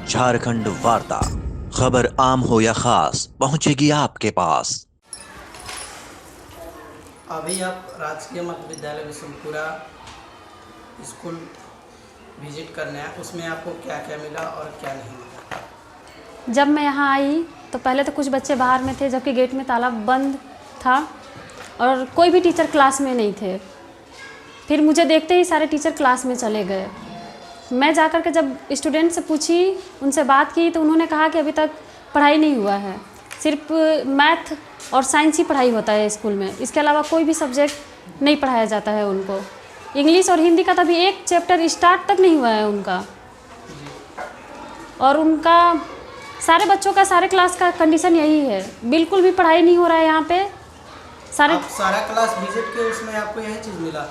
झारखंड वार्ता, खबर आम हो या खास पहुंचेगी आपके पास। अभी आप राजकीय मध्य विद्यालय बिशुनपुरा स्कूल विजिट करने आए, उसमें आपको क्या क्या मिला और क्या नहीं मिला? जब मैं यहाँ आई तो पहले तो कुछ बच्चे बाहर में थे, जबकि गेट में ताला बंद था और कोई भी टीचर क्लास में नहीं थे। फिर मुझे देखते ही सारे टीचर क्लास में चले गए। मैं जाकर के जब स्टूडेंट से पूछी, उनसे बात की, तो उन्होंने कहा कि अभी तक पढ़ाई नहीं हुआ है, सिर्फ मैथ और साइंस ही पढ़ाई होता है स्कूल में। इसके अलावा कोई भी सब्जेक्ट नहीं पढ़ाया जाता है उनको। इंग्लिश और हिंदी का तो अभी एक चैप्टर स्टार्ट तक नहीं हुआ है उनका। और उनका सारे बच्चों का, सारे क्लास का कंडीशन यही है, बिल्कुल भी पढ़ाई नहीं हो रहा है यहाँ पे। आप सारा क्लास विजिट किए, उसमें आपको यही चीज़ मिला?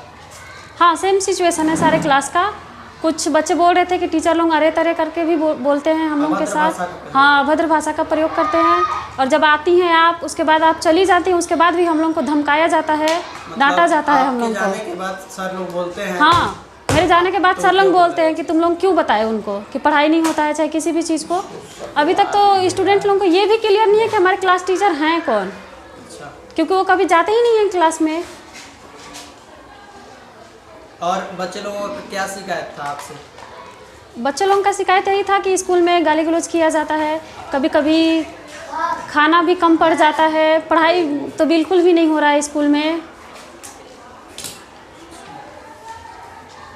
हाँ, सेम सिचुएशन है सारे क्लास का। कुछ बच्चे बोल रहे थे कि टीचर लोग अरे तरे करके भी बोलते हैं हम लोगों के साथ। हाँ, अभद्र भाषा का प्रयोग करते हैं। और जब आती हैं आप, उसके बाद आप चली जाती हैं, उसके बाद भी हम लोगों को धमकाया जाता है, डांटा जाता है हम लोगों को। जाने के बाद सर लोग बोलते हैं? हाँ, मेरे जाने के बाद सर लोग बोलते हैं कि तुम लोग क्यों बताए उनको कि पढ़ाई नहीं होता है, चाहे किसी भी चीज़ को। अभी तक तो स्टूडेंट लोगों को ये भी क्लियर नहीं है कि हमारे क्लास टीचर हैं कौन, क्योंकि वो कभी जाते ही नहीं हैं क्लास में। और बच्चे लोगों का क्या शिकायत था आपसे? बच्चे लोगों का शिकायत यही था कि स्कूल में गाली गलौज किया जाता है, कभी कभी खाना भी कम पड़ जाता है, पढ़ाई तो बिल्कुल भी नहीं हो रहा है स्कूल में।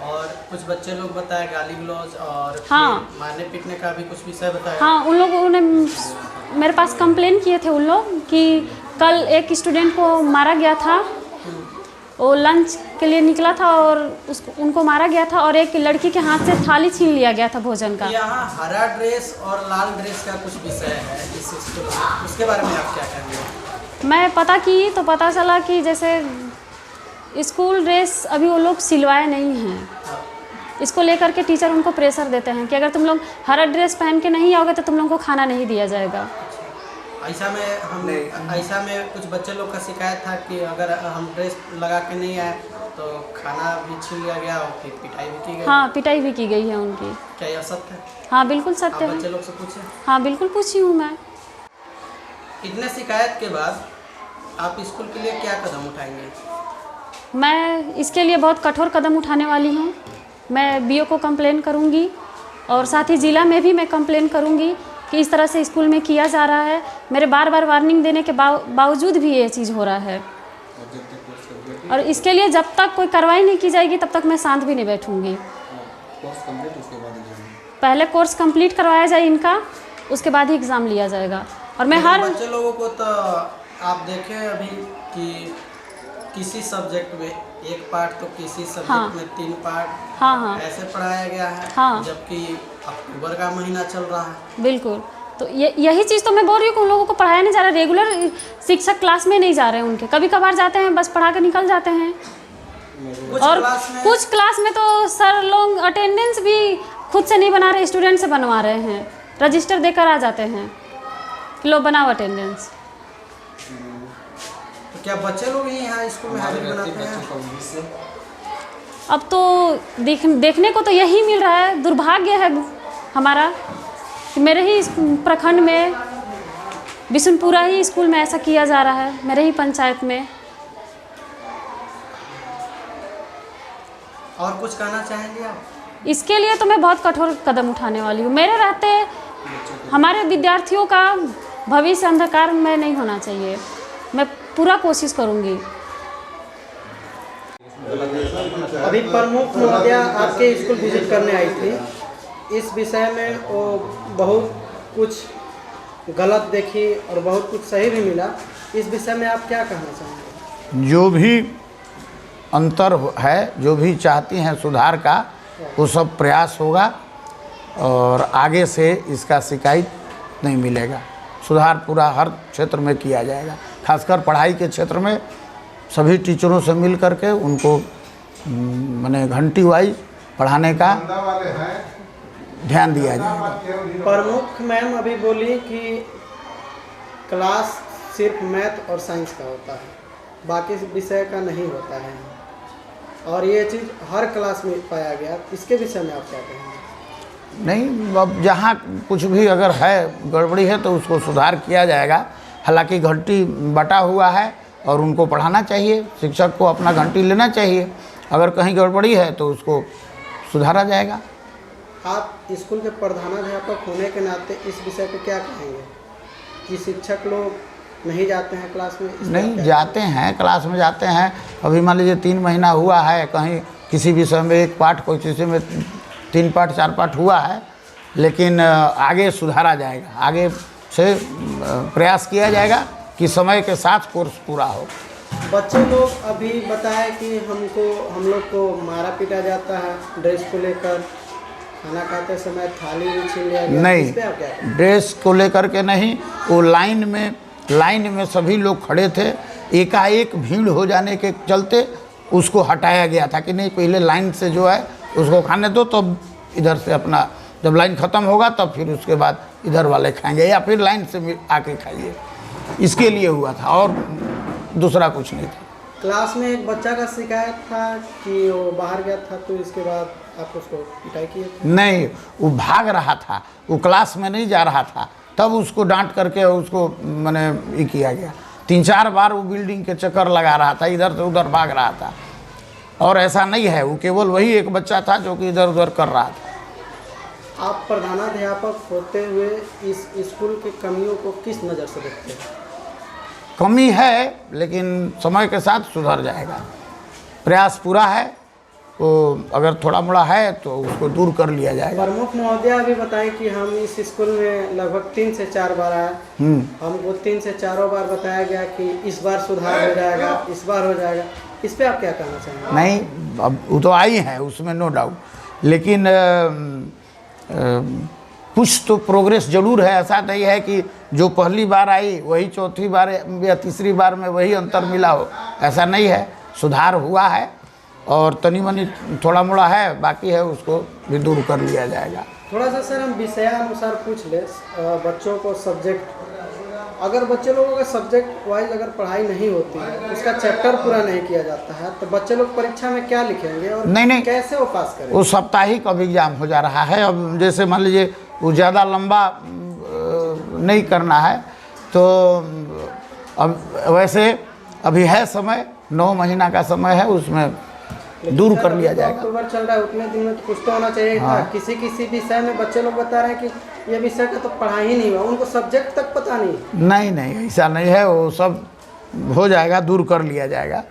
और कुछ बच्चे लोग बताए गाली गलौज और हाँ, मारने पीटने का भी कुछ विषय बताया? हाँ, उन लोगों ने मेरे पास कंप्लेन किए थे उन लोग कि कल एक स्टूडेंट को मारा गया था। वो लंच के लिए निकला था और उनको मारा गया था, और एक लड़की के हाथ से थाली छीन लिया गया था भोजन का। यहाँ हरा ड्रेस और लाल ड्रेस का कुछ विषय है इस स्कूल में, उसके बारे में आप क्या कहेंगे? मैं पता की तो पता चला कि जैसे स्कूल ड्रेस अभी वो लोग सिलवाए नहीं हैं। इसको लेकर के टीचर उनको प्रेशर देते हैं कि अगर तुम लोग हरा ड्रेस पहन के नहीं आओगे तो तुम लोगों को खाना नहीं दिया जाएगा। ऐसा में कुछ बच्चे लोग का शिकायत था कि अगर हम ड्रेस लगा के नहीं आए तो खाना भी छीन लिया गया और फिर पिटाई भी की गई। हाँ, पिटाई भी की गई है उनकी। क्या यह सत्य है? हाँ, बिल्कुल सत्य है। बच्चे लोग से पूछे? हाँ, बिल्कुल पूछी हूँ मैं। इतने शिकायत के बाद आप स्कूल के लिए क्या कदम उठाएंगे? मैं इसके लिए बहुत कठोर कदम उठाने वाली हूँ। मैं बीओ को कंप्लेन करूँगी और साथ ही ज़िला में भी मैं कंप्लेन करूँगी कि इस तरह से स्कूल में किया जा रहा है। मेरे बार बार वार्निंग देने के बावजूद भी ये चीज़ हो रहा है, और इसके लिए जब तक कोई कार्रवाई नहीं की जाएगी तब तक मैं शांत भी नहीं बैठूँगी। पहले कोर्स कंप्लीट करवाया जाए इनका, उसके बाद ही एग्ज़ाम लिया जाएगा। और मैं हर बच्चे लोगों को तो आप देखें अभी कि किसी सब्जेक्ट में एक पार्ट तो किसी सब्जेक्ट में 3 पार्ट ऐसे पढ़ाया गया है। जबकि अक्टूबर का महीना चल रहा है। बिल्कुल, तो यही चीज़ तो मैं बोल रही हूँ कि उन लोगों को पढ़ाया नहीं जा रहा। रेगुलर शिक्षक क्लास में नहीं जा रहे हैं उनके, कभी कभार जाते हैं, बस पढ़ा कर निकल जाते हैं। और कुछ क्लास में तो सर लोग अटेंडेंस भी खुद से नहीं बना रहे, स्टूडेंट से बनवा रहे हैं, रजिस्टर देकर आ जाते हैं कि लो बनाओ अटेंडेंस। तो क्या बच्चे लोग ही यहाँ स्कूल में हाजिरी बनाते हैं? अब तो देखने को तो यही मिल रहा है। दुर्भाग्य है हमारा कि मेरे ही प्रखंड में बिशुनपुरा ही स्कूल में ऐसा किया जा रहा है, मेरे ही पंचायत में। और कुछ कहना चाहेंगे आप? इसके लिए तो मैं बहुत कठोर कदम उठाने वाली हूँ। मेरे रहते हमारे विद्यार्थियों का भविष्य अंधकार में नहीं होना चाहिए। मैं पूरा कोशिश करूँगी। अभी प्रमुख महोदया आपके स्कूल विजिट करने आई थी, इस विषय में वो बहुत कुछ गलत देखी और बहुत कुछ सही भी मिला। इस विषय में आप क्या कहना चाहेंगे? जो भी अंतर है, जो भी चाहती हैं सुधार का, वो सब प्रयास होगा और आगे से इसका शिकायत नहीं मिलेगा। सुधार पूरा हर क्षेत्र में किया जाएगा, खासकर पढ़ाई के क्षेत्र में सभी टीचरों से मिल करके उनको माने घंटी वाइज पढ़ाने का ध्यान दिया जाएगा। प्रमुख मैम अभी बोली कि क्लास सिर्फ मैथ और साइंस का होता है, बाकी विषय का नहीं होता है, और ये चीज़ हर क्लास में पाया गया। इसके विषय में आप क्या कहेंगे? नहीं, अब जहाँ कुछ भी अगर है गड़बड़ी है तो उसको सुधार किया जाएगा। हालांकि घंटी बटा हुआ है और उनको पढ़ाना चाहिए, शिक्षक को अपना घंटी लेना चाहिए। अगर कहीं गड़बड़ी है तो उसको सुधारा जाएगा। आप स्कूल के प्रधानाध्यापक होने के नाते इस विषय पे क्या कहेंगे कि शिक्षक लोग नहीं जाते हैं क्लास में? नहीं जाते हैं, क्लास में जाते हैं। अभी मान लीजिए 3 महीना हुआ है, कहीं किसी विषय में 1 पाठ, कोई किसी में 3 पाठ 4 पाठ हुआ है, लेकिन आगे सुधारा जाएगा। आगे से प्रयास किया जाएगा कि समय के साथ कोर्स पूरा हो। बच्चे लोग अभी बताए कि हम लोग को मारा पीटा जाता है ड्रेस को लेकर, खाना खाते समय थाली भी छीन लिया गया। नहीं, इस पे आप क्या कहें? ड्रेस को लेकर के नहीं, वो लाइन में सभी लोग खड़े थे। एकाएक भीड़ हो जाने के चलते उसको हटाया गया था कि नहीं, पहले लाइन से जो है उसको खाने दो, तो इधर से अपना जब लाइन ख़त्म होगा तब फिर उसके बाद इधर वाले खाएंगे, या फिर लाइन से आके खाइए। इसके लिए हुआ था और दूसरा कुछ नहीं था। क्लास में एक बच्चा का शिकायत था कि वो बाहर गया था, तो इसके बाद आप उसको पिटाई किए थे? नहीं, वो भाग रहा था, वो क्लास में नहीं जा रहा था, तब उसको डांट करके उसको मैंने ये किया गया। 3-4 बार वो बिल्डिंग के चक्कर लगा रहा था, इधर से उधर भाग रहा था। और ऐसा नहीं है, वो केवल वही एक बच्चा था जो कि इधर उधर कर रहा था। आप प्रधानाध्यापक होते हुए इस स्कूल की कमियों को किस नज़र से देखते हैं? कमी है, लेकिन समय के साथ सुधर जाएगा। प्रयास पूरा है, वो अगर थोड़ा मोड़ा है तो उसको दूर कर लिया जाएगा। प्रमुख महोदया भी बताएं कि हम इस स्कूल में लगभग 3 से 4 बार आए, हमको 3 से 4 बार बताया गया कि इस बार सुधार हो जाएगा, इस बार हो जाएगा। इस पे आप क्या कहना चाहेंगे? नहीं, अब वो तो आई हैं, उसमें नो डाउट, लेकिन कुछ तो प्रोग्रेस जरूर है। ऐसा नहीं है कि जो पहली बार आई वही चौथी बार या तीसरी बार में वही अंतर मिला हो, ऐसा नहीं है। सुधार हुआ है और तनी मनी थोड़ा मोड़ा है, बाकी है उसको भी दूर कर लिया जाएगा। थोड़ा सा सर हम विषयानुसार पूछ ले, बच्चों को सब्जेक्ट, अगर बच्चे लोगों का सब्जेक्ट वाइज अगर पढ़ाई नहीं होती है, उसका चैप्टर पूरा नहीं किया जाता है, तो बच्चे लोग परीक्षा में क्या लिखेंगे और नहीं, कैसे वो पास करेंगे? वो साप्ताहिक अब एग्जाम हो जा रहा है। अब जैसे मान लीजिए वो ज़्यादा लंबा नहीं करना है, तो अब वैसे अभी है समय, 9 महीना का समय है, उसमें दूर कर लिया जाएगा। अक्टूबर चल रहा है, उतने दिन में तो कुछ तो होना चाहिए। हाँ। किसी विषय में बच्चे लोग बता रहे हैं कि ये विषय का तो पढ़ाई ही नहीं हुआ, उनको सब्जेक्ट तक पता नहीं। नहीं, ऐसा नहीं है, वो सब हो जाएगा, दूर कर लिया जाएगा।